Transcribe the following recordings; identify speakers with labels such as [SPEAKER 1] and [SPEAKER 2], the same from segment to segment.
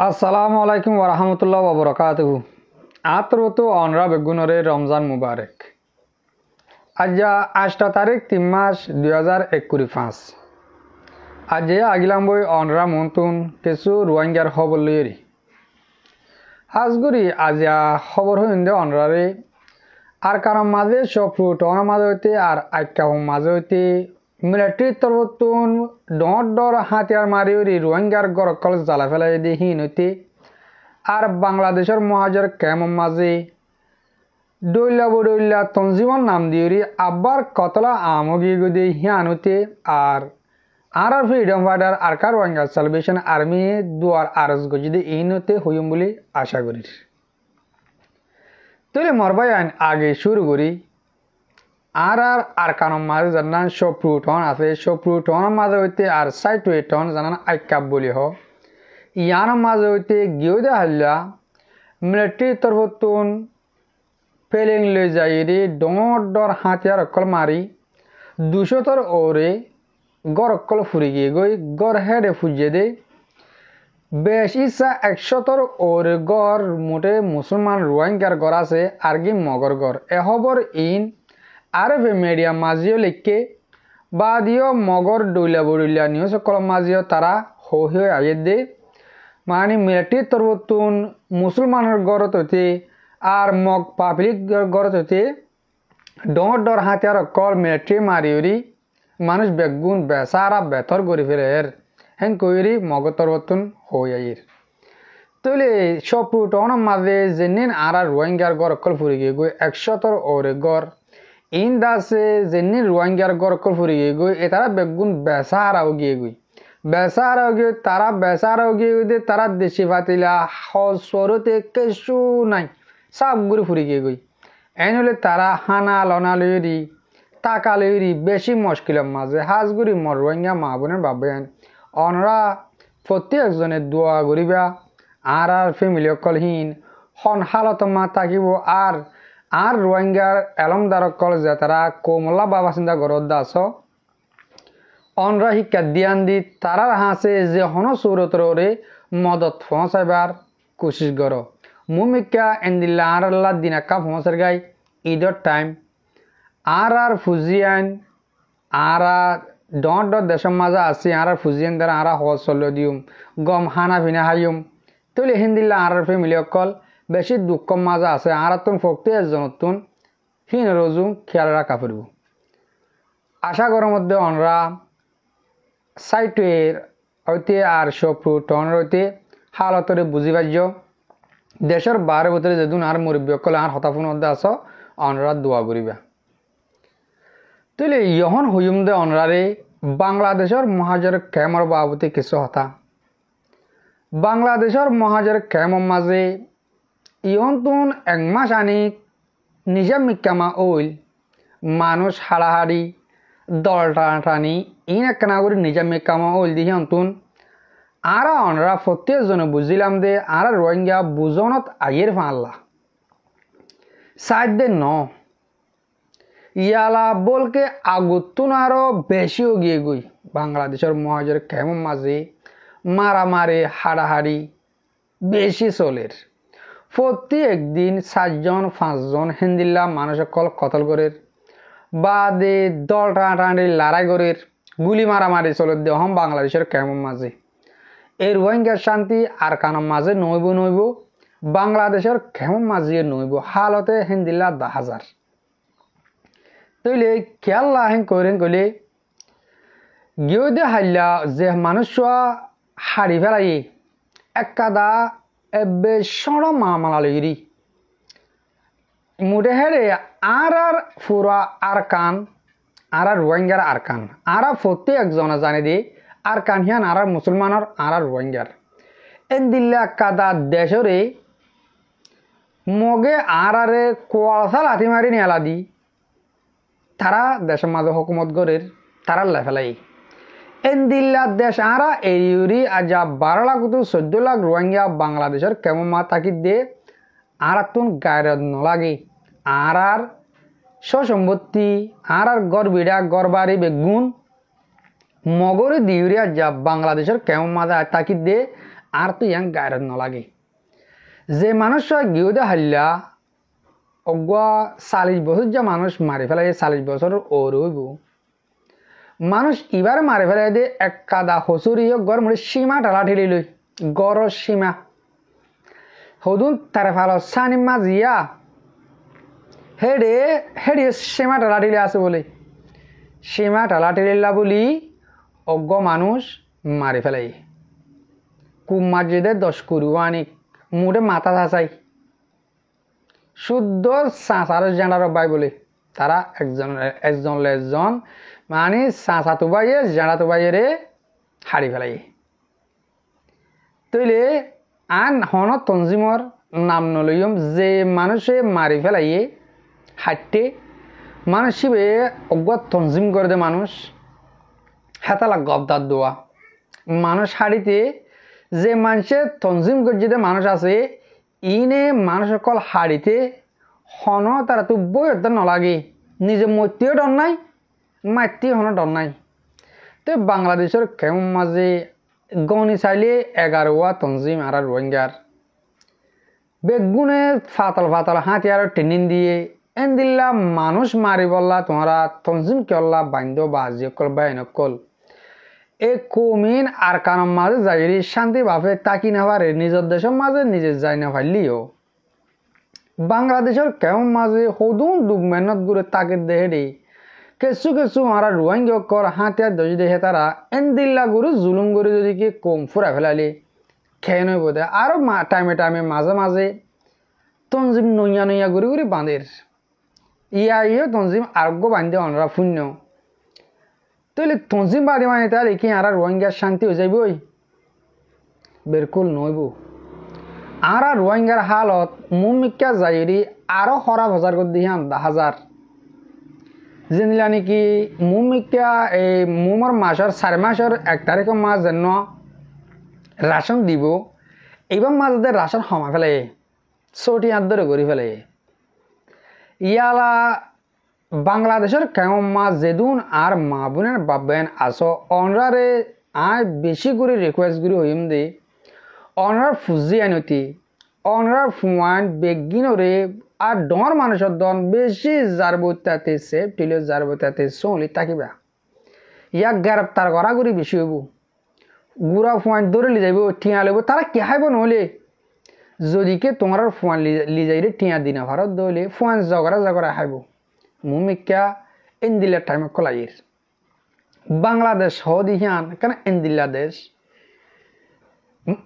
[SPEAKER 1] আসসালামু আলাইকুম ওরহমতুল্লাহ ওবরাকাতুহু। আতরতো অনরা বেগুনরে রমজান মুবারক। আজ 8 তারিখ 3 মাস 2025। আজ আগিলাম বই অনরা মন্তুন কিছু রোহিঙ্গার খবর লইরি। আজগুরি আজ খবর হইন্দে অনরারে আর কারণ মাঝে সব ফুটন মাঝে হইতে আর আইকা মাঝে হইতে মিলিটারি তরফতুন ডর হাতিয়ার মারিওরি রোহিঙ্গার গরকল জ্বালা ফেলাই দিয়ে হীন হইতে আর বাংলাদেশের মহাজের কেমন মাঝে ডইলা বডইলা তঞ্জিমন নাম দিওরি আবার কতলা আমগি গদি হিয়ান হইতে আর ফ্রিডম ফাইটার আর কার রোহিঙ্গা সালভেশন আর্মি দুয়ার আরজ গজিদে ইন হইতে হইম বলে আশা করি। তৈরি মরবাই আইন আগে শুরু করি আর কারণ মাঝে জানান সব প্রুটন আছে সব প্রুটনের মাঝে হইতে আর সাইট ওয়েটন জানান আইকাপ বলি হ ইয়ার মাঝে হইতে গিয়ে দে হাল্লা মিলিটারি তরফতুন ফেলিং লই যাই রে ডর হাতিয়ার অকল মারি 200 ওরে গড় অকল ফুরি গিয়ে গই গড় হেডে ফুজিয়ে দে বেশ ইচ্ছা 100 ওরে গড় মোটে মুসলমান রোহিঙ্গার গড় আছে আর কি মগর গড় এ খবর ইন আরবে মিডিয়া মাঝিও লিখকে বা দিও মগর ডইলা বড়িলা নিউজ কলম মাঝিও তারা হয়ে আগে দে মানে মিলিটারি তরফতুন মুসলমানের গড়ত হইতে আর মগ পাবলিক গড়ত হইতে ডর হাতিয়ার কল মিলিটারি মারিওরি মানুষ বেগুন বেসারা বেতর করে ফেরে হেন কইরি মগ তরফতুন হয়ে আইর তৈলে সব পুটন মাঝে যেনিন আর রোহিঙ্গার গড় কল ফুরি গিয়ে গই 100 ওরে গড় ইন দাসে যেনি রোহিঙ্গার গড় কল ফুরি গিয়ে গই এ তারা বেগুন বেসারাও গিয়ে গই বেসারাও গিয়ে তারা বেসারাও গিয়ে দে তারা দেশি ফাতিলা সরতে কিছু নাই সব ঘুরে ফুরি গিয়ে গই এন হলে তারা হানা লনা লইরি টাকা লইরি বেশি মুশকিলের মাঝে হাজগুড়ি মর রোহিঙ্গা মা বোনের বাবায়ন অনরা প্রত্যেকজনের দোয়া করিবা আর ফ্যামিলি অকলহীন হন হালত মা থাকিব আর রোহিঙ্গার এলমদার অকল যে তারা কোমলা বাবা চিন্তা গরত দাস অনরা শিক্ষা দিয়ান দি তারার হাসে যে হন সৌরতরে মদত পৌঁছাইবার কোশিশ কর মুমিকা এন্দিল্লা আর আল্লাহ দিনাক্কা পৌঁছার গাই ঈদর টাইম আর ফুজিয়ান আর ডর দেশের মাঝে আসি আর ফুজিয়ান দ্বারা আর হজ চল দিম গম হানা ভিনা হাইম তৈলে হিন্দিল্লা আর ফ্যামিলি অকল বেশি দুঃখ মাঝে আছে আর তুন ফক্তি একজনতুন হিন রজু খেয়াল রাখা পড়ব আশা করার মধ্যে অনরা সাইটের হইতে আর সব টন হইতে হালতরে বুঝি পাইজ দেশের বারে ভিতরে যেদিন আর মুরব্বী অকল আর হতাফুন মধ্যে আস অনরা দোয়া করিবা তৈলে ইহন হইম দে অনরারে বাংলাদেশের মহাজের কেমর বাবতে কিছু হতা বাংলাদেশের মহাজের কেমর মাঝে ইহন তুন 1 মাস আনি নিজে মিকামা ওইল মানুষ হাড়াহাড়ি দল টানাটানি ইন একনা করে নিজে মিকামা ওইল দিয়ে তুন আর অনরা প্রত্যেকজনে বুঝিলাম দে আর রোহিঙ্গা বুজনত আইয়ের ফাল্লা সাইড দে ন ইয়ালা বলকে আগুতুন আরো বেশিও গিয়ে গই বাংলাদেশের মহাজের কেমন মাঝে মারামারি হাড়াহাড়ি বেশি চলের প্রতি একদিন 4-5 হিন্দিল্লা মানুষ কল কতল করে বা দে দল টানাটানি লড়াই করে গুলি মারামারি চলে দেহম বাংলাদেশের কেমন মাঝে এই রোহিঙ্গার শান্তি আর কানার মাঝে নইব বাংলাদেশের কেমন মাঝে নইব হালতে হিন্দিল্লা 10,000 তৈলে খেয়াল লাহেন করেন কইলে গিয়ে দে হাইলা যে মানুষ হারি ফেলাই একাদা এবে সড় মামালা লইরি মুটে হেরে আর ফুরা আর কান আর রোহিঙ্গার আর কান আর প্রত্যেক একজনে জানে দি আর কান হিয়ান আর মুসলমানের আর রোহিঙ্গার এন দিল্লা একাদা দেশরে মগে আর কোয়ালসা লাথি মারি নেলা দি তারা দেশের মাঝে হুকুমত গড়ের তারা লেফেলাই এন্দিল্লা দেশ আরা এরিউরি আজা 12 লাখ তো 14 লাখ রোহিঙ্গা বাংলাদেশের কেমন মা তাকি দে আর তুন গায়রত নলাগে আর সম্পত্তি আর গড়বিড়া গড়বাড়ি বেগুন মগরে দিউরিয়া যা বাংলাদেশের কেমন মাঝে তাকি দে আর তো ইয়াং গায়ের নলাগে যে মানুষ গিয়ে হাল্লা অগুয়া 40 বছর যা মানুষ মারি ফেলাই 40 বছর ওর হইব মানুষ এবার মারি ফেলাই দে এক কাদা হসুরি গড় মানে সীমা ঢালা ঠেলি লই গড় সীমা হদুন তার ফালো সানি মাজিয়া হেডে হেডে সীমা ঢালা ঠেলি আছে বলে সীমা ঢালা ঠেলিলা বলি অজ্ঞ মানুষ মারি ফেলাই কুম মাজিদে 10 কুরবানি মুডে মাথা চাচাই শুদ্ধ চাচার জানার বাই বলে তারা একজন মানে চাচা তো বাইয়ে জানা তো বাইরে হারি ফেলাই তৈলে আন হন তঞ্জিমর নাম নলইম যে মানুষে মারি ফেলাইয়ে হাঁটতে মানুষ শিবে অজ্ঞ তঞ্জিম করে দে মানুষ হেতালা গবদার দোয়া মানুষ হাড়িতে যে মানুষে তঞ্জিম গজ্জিতে মানুষ আছে ইনে মানুষ সকল হাড়িতে হন তারা তো বই নলাগে নিজে মরতেও ডর নাই মারতে হন ডর নাই তো বাংলাদেশের কেমন মাঝে গণি চাইলে 11 তঞ্জিম আর রোহিঙ্গার বেগুনে ফাতাল ফাতাল হাতিয়ার ট্রেনিং দিয়ে এনদিল্লা মানুষ মারি বললা তোমরা তঞ্জিম কেল্লা বান্ধ বাজি কল বাইনকল এই কমিন আর কারণ মাঝে যাইরি শান্তি ভাবে তাকি না পারে নিজের দেশের মাঝে নিজে যাই না পারলিও বাংলাদেশের কেমন মাঝে সদুন দুঃখ মেহনত করে তাকে দেহে কিছু কিছু মারা রোহিঙ্গা কর হাতিয়ার দজি দেখে তারা এনদিল্লা গুরু জুলুম করে যদি কি কম ফুরা ফেলালি খেয়ে নই বোধ আরো টাইমে টাইমে মাঝে মাঝে তঞ্জিম নইয়া নইয়া ঘুরি ঘুরি বাঁধের ইয়ে তঞ্জিম আরোগ্য বান্ধে অনরা শূন্য তাহলে তঞ্জিম বাদে মানে তাহলে কি আর রোহিঙ্গার শান্তি হয়ে যাইবই বিলকুল নইব আর রোহিঙ্গার হালত মুমিকা যাইরি আরো খরাব হাজার করে দিয়ে 10,000 যেনিলা নাকি মুমিকা এই মুমর মাসের 4 মাসের 1 তারিখের মাস যেন রাশন দিব এইবার মাঝে রাশন সমা ফেলে 60 হাত ধরে ঘুরি ফেলে ইয়ালা বাংলাদেশের কেমন মা যেদুন আর মা বোনের বাবেন আসো অনরারে আয় বেশি করে রিকোয়েস্ট করে হইম দে অনরার ফুজি আনতি অনরার ফুয়ান বেগিনরে আর ডর মানুষের দন বেশি জারবতাতে সেফ টিলে জারবতাতে সোলি তাকিবা ইয়াক গ্রেপ্তার করা করি বেশি হইব গুড়া ফুয়ান ধরে লি যাইব টিয়া লইব তারা কে হাইব নহলে যদি কে তোমার ফুয়ান লি যাইরে টিয়া দিনা ভারত দলে ফুয়ান জগরা হাইব মুমিকা এনদিল্লা টাইমে কলাইর বাংলাদেশ হদিহান কেন এনদিল্লা দেশ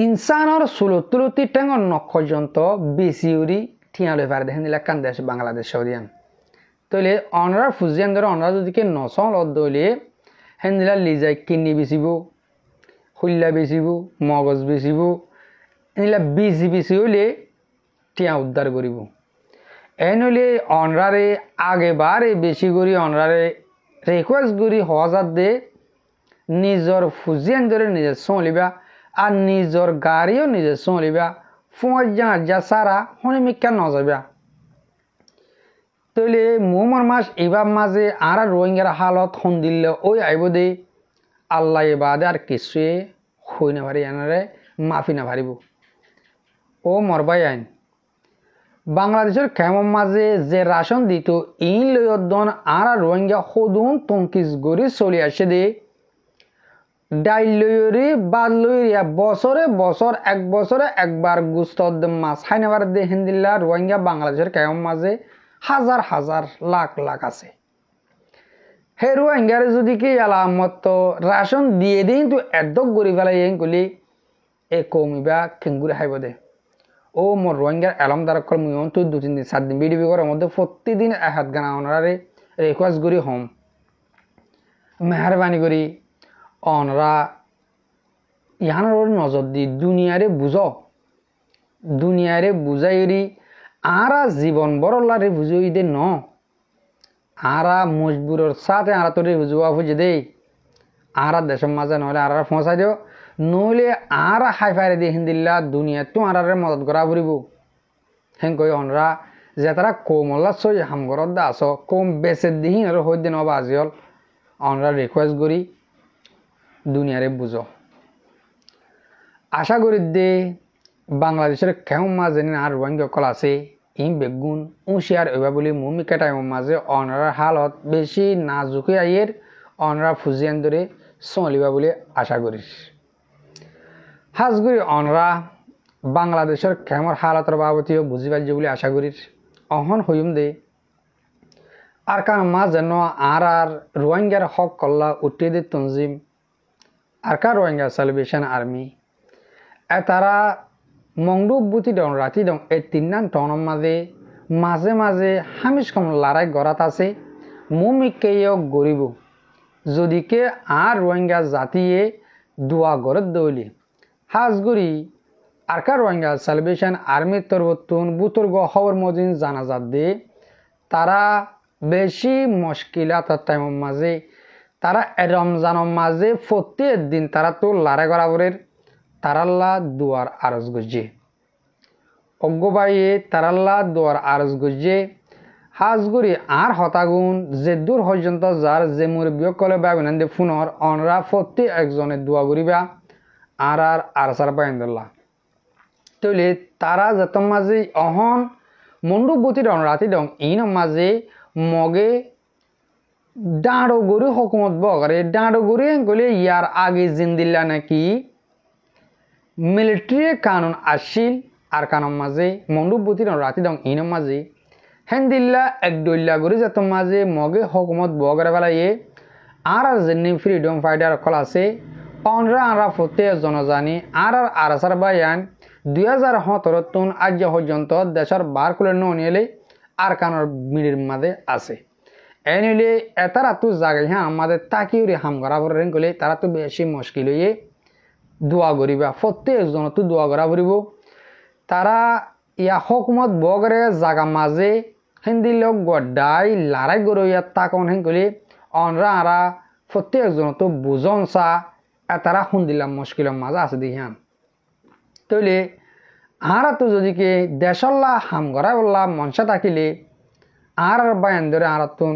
[SPEAKER 1] ইনসানর সুলতুলতি টেঙ্গর নক্ষযন্ত বেশিউরি ঠিয়ালে পারে দেখেন দিলা কান দেশ বাংলাদেশ হদিয়ান তইলে অনরা ফুজিয়ান ধরে অনরা যদি কে নসল দলে হেনদিলা লিজাই কিনি বেচিব হুল্লা বেচিব মগজ বেচিব এনিলা বেচি হইলে টিয়া উদ্ধার করিব এনলে অনরারে আগে বারে বেশি করি অনরারে রিকোয়েস্ট করি হওয়াজাত দে নিজর ফুজিয়ান ধরে নিজে চলিবা আর নিজর গাড়িও নিজে চলিবা ফুঁয়ার যা সারা হনে মিকা নজাবা তইলে মোমর মাস এবার মাঝে আর রোহিঙ্গার হালত হন দিলে ওই আইব দে আল্লাহ বাদে আর কিছুয়ে হই না পারি এনারে মাফি না পারিব ও মরবাই আইন বাংলাদেশের কেমন মাঝে যে রাশন দিত ইন লয়দন আর রোহিঙ্গা সদুন তঙ্কিস গড়ি চলি আসে দে ডাইল লয়রি বাদ লইয়া বছরে বছর 1 বছরে একবার গুস্ত মাছ খাইনাবার দে হিন্দিল্লা রোহিঙ্গা বাংলাদেশের কেমন মাঝে হাজার হাজার লাখ লাখ আছে হে রোহিঙ্গারে যদি কি আলামত রাশন দিয়ে দিই কিন্তু একদম গড়ি ফেলাই কলি এ কমিবা খেঙ্গুরি খাইব দে ও মোর রোহিঙ্গার এলম দ্বারা মুয়ন তো 2-3 দিন 7 দিন বিডিবি করার মধ্যে প্রতিদিন 1 গানা অনরারে রিকোয়েস্ট করি হোম মেহরবানি করি অনরা ইয়ানোর নজর দি দুনিয়ারে বুঝাইরি আরা জীবন বড়লারে বুঝাই দে ন আরা মজবুরের সাথে আরা তোরে বুঝবা বুঝে দেই আরা দেশের মাঝে নহলে আরা পৌঁছাই দিও নইলে আর হাই ফাইরে দিয়ে হিন্দিল্লা দুনিয়া তো আর মদত করা ফুরিব হেন কই অনরা যে তারা কোমল্লা সই হামগরত দা আস কম বেচে দিহীন আর হইতে নবা আজিল অনরা রিকোয়েস্ট করি দুনিয়ারে বুঝ আশা করি দে বাংলাদেশের কেউ মাঝে আর রোহিঙ্গা কল আছে ই বেগুন উঁশিয়ার এবার বলে মুমিকা টাইমের মাঝে অনরার হালত বেশি নাজুকে আইয়ের অনরা ফুজিয়ান ধরে চলিবা বলে আশা করিস হাজগুড়ি অনরা বাংলাদেশের কেমন হালতের বাবতীয় বুঝি পারছে বলে আশা করিস অহন হইম দে আর কারণ মা যেন আর রোহিঙ্গার হক কল্লা উঠিয়ে দে তঞ্জিম আর কার রোহিঙ্গা সেলিব্রেশন আর্মি তারা মংডুব বুতি দং রাতি দং এই তিননান টনের মাঝে মাঝে মাঝে হামিস কম লড়াই গড়াত আছে মুমিকেও গরিব যদিকে আর রোহিঙ্গা জাতিয়ে দোয়া গড়ত দৌলি হাজগুড়ি আর কার রোহিঙ্গা সেলিব্রেশন আর্মির তরবতুন বুতর্গ হওয়ার মজিন জানাজাত দে তারা বেশি মুশকিলাত টাইমের মাঝে তারা রমজানের মাঝে প্রত্যেক দিন তারা তো লড়াই গড়াবরের তারাল্লা দুয়ার আরজ গুজে অজ্ঞবাইয়ে তারাল্লা দুয়ার আরজ গুজে হাজগুড়ি আর হতাগুন যে দূর পর্যন্ত যার যে মুরব্বী কলে বাবিনান্দে ফুনর অনরা প্রত্যেক একজনের দোয়া করিবা আর আরসার বাইন্দুল্লাহ তৈলে তারা যত মাঝে অহন মন্ডু বুতি দং রাতি দং ইন মাঝে মগে ডাঁড়ো গরু হকুমত বগরে ডাঁড়ো গরু গলে ইয়ার আগে জিন্দিল্লা নাকি মিলিটারি কানুন আসিল আর কানুন মাঝে মন্ডু বুতি দং রাতি দং ইন মাঝে হেন্দিল্লা এক দল্লা গরু যত মাঝে মগে হকুমত বগরে বেলাইয়ে আর যেনি ফ্রিডম ফাইটার কল আছে অনরা আরা ফতে জনজানি আর আরসার বায়ান 2017 আজ পর্যন্ত দেশের বার খুলে নিলে আর কানোর মিডির মাঝে আছে এনিলে এতারা তো জাগে হ্যাঁ আমাদের তাকিউরি হাম করাবর রেঙ্গলে তারা তো বেশি মুশকিল হয়ে দোয়া করিবা প্রত্যেকজন তো দোয়া করা করিব তারা ইয়া হকুমত বগরে জাগা মাঝে হিন্দি লোক গড্ডাই লড়াই গড়িয়া তাকন হেঙ্গলে অনরা আরা প্রত্যেকজন তো বুঝন চা তারা শুনদিলাম মুশকিলের মাঝে আছে দিহান তৈলে আর তো যদি কে দেশল্লা হাম গড়াই বললা মনসা থাকিলে আর বায়ান ধরে আর তুন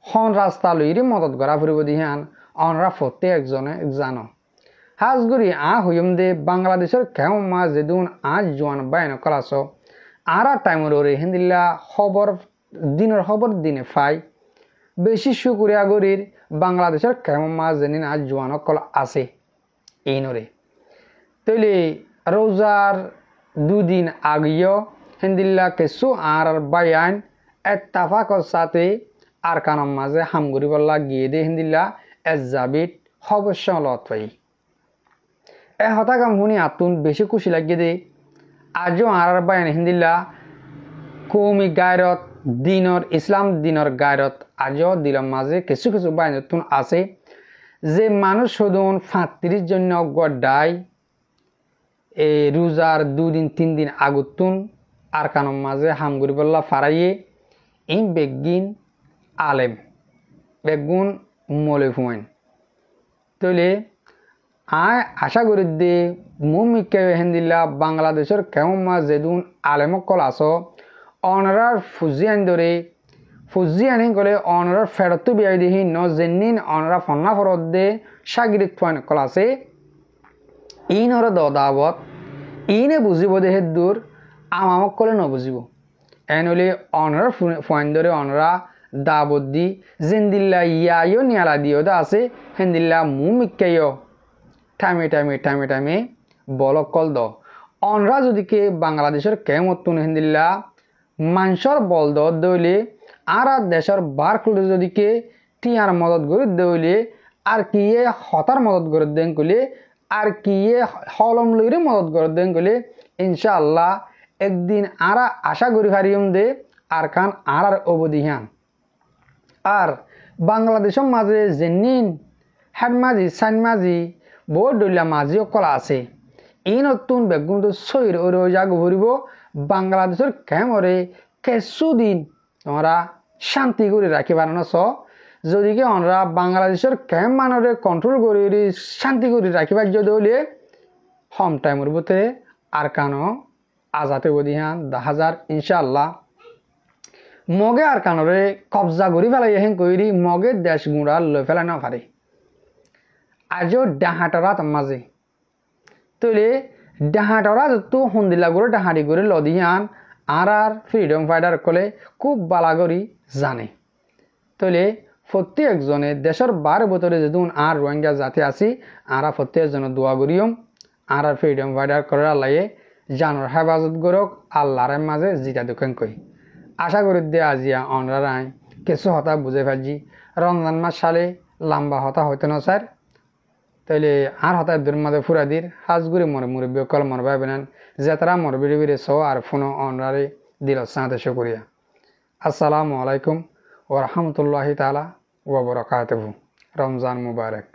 [SPEAKER 1] হন রাস্তা লইরে মদত গড়া ফুরিব দিহান অনরা প্রত্যেকজনে জানো হাজগুড়ি হইম দে বাংলাদেশের কেমন মাছ যেদিন আজ জোয়ান বায়ান কলাস আর টাইমের ওরে হিন্দিল্লা খবর দিনের খবর দিনে ফাই বেশি শুকুরিয়া গরির বাংলাদেশের কেমন মাছ যেদিন আজ জোয়ান কল আছে এই নরে তৈলে রোজার দুদিন আগেও হিন্দিল্লা কিছু আর বায়ান এত্তাফাকর সাথে আর কানাম মাঝে হামগুড়ি বল্লা গিয়ে দে হিন্দিল্লা এজাবিট অবশ্য লত পাই এ হতাকাম শুনি আতুন বেশি খুশি লাগিয়ে দে আজও আর বায়ান হিন্দিল্লা কৌমি গায়রত দিনর ইসলাম দিনর গায়রত আজও দিলাম মাঝে কিছু কিছু বায়ান তুন আছে যে মানুষ সদন 35 জন্য গড্ডায় এই রোজার 2 দিন 3 দিন আগুতুন আর কানম মাঝে হামগুড়ি বল্লা ফারাইয়ে এই বেগিন আলেম বেগুন মলে ফুমাইন তৈলে আশা করি দে মুমিকে হেন্দিল্লা বাংলাদেশের কেমন মাছ যেদিন আলেমক কল আস অনরার ফুজিয়ান ধরে ফুজিয়ানি গলে অনরার ফেরত বিয়াই দিহি ন যেনিন অনরা ফন্না ফরত দে সাগরিক ফান কল আছে ইনর দাবত ইনে বুঝিব দেহে দূর আমামক কলে নবুঝিব এনলে অনরা ফান ধরে অনরা দাবত দি জিন্দিল্লা ইয়াইও নিয়ালা দিও দা আছে হেন্দিল্লা মুমিকেও টাইমে টাইমে টাইমে টাইমে বলক কল দ অনরা যদি কে বাংলাদেশের কেমতুন হিন্দিল্লা মানুষের বল দইলে আর দেশের বার খুলে যদি কে টিয়ার মদত করে দইলে আর কি হতার মদত করে দেন কলে আর কি হলম লইরে মদত করে দেন কলে ইনশাআল্লাহ একদিন আর আশা করি হারিয়ম দে আর কান আর অবধিহান আর বাংলাদেশের মাঝে যেনিন হেড মাঝি সাইন মাঝি বহুত দলীয় মাঝিও কলা আছে এই নতুন বেগুন সৈর ওরে জাগ ভরিব বাংলাদেশের কেমরে কিছুদিন আমরা শান্তি করে রাখি পারানো স যদি কি আমরা বাংলাদেশের কেম মানরে কন্ট্রোল করে শান্তি করে রাখিবার যদি হলে হম টাইমের ভিতরে আর কানো আজাতে বদিহান 10,000 ইনশাআল্লাহ মগে আর কানরে কবজা করি ফেলাই হেন কইরি মগে দেশ গুঁড়া লৈ ফেলাই না পারে আজও ডাহাটরাত মাঝে তৈলে ডাহাটরা তো হন্দিলা করে ডাহাটি করে লদিয়ান আর ফ্রিডম ফাইটার কলে খুব বালা করি জানে তৈলে প্রত্যেকজনে দেশের বার বতরে যেদিন আর রোহিঙ্গা জাতি আছি আর প্রত্যেকজনে দোয়া করিয়ম আর ফ্রিডম ফাইটার করার লাগে জানোর হেফাজত করক আল্লাহর মাঝে জিতা দোকান কই আশা করি দে আজিয়া অনরাই কিছু হতা বুঝে ফেলছি রমজান মাস সালে লম্বা হতা হইতে না স্যার তাইলে আর হতা দূর মাঝে ফুরা দির হাজগুড়ি মরে মুরব্বী কল মর ভাই বেনান যে তারা মর বিড়ি বিড়ি সো আর ফোনো অনরারে দিল সাঁতে শুকরিয়া আসসালামু আলাইকুম ওয়া রাহমাতুল্লাহি তাআলা ওয়া বারাকাতুহু রমজান মুবারক।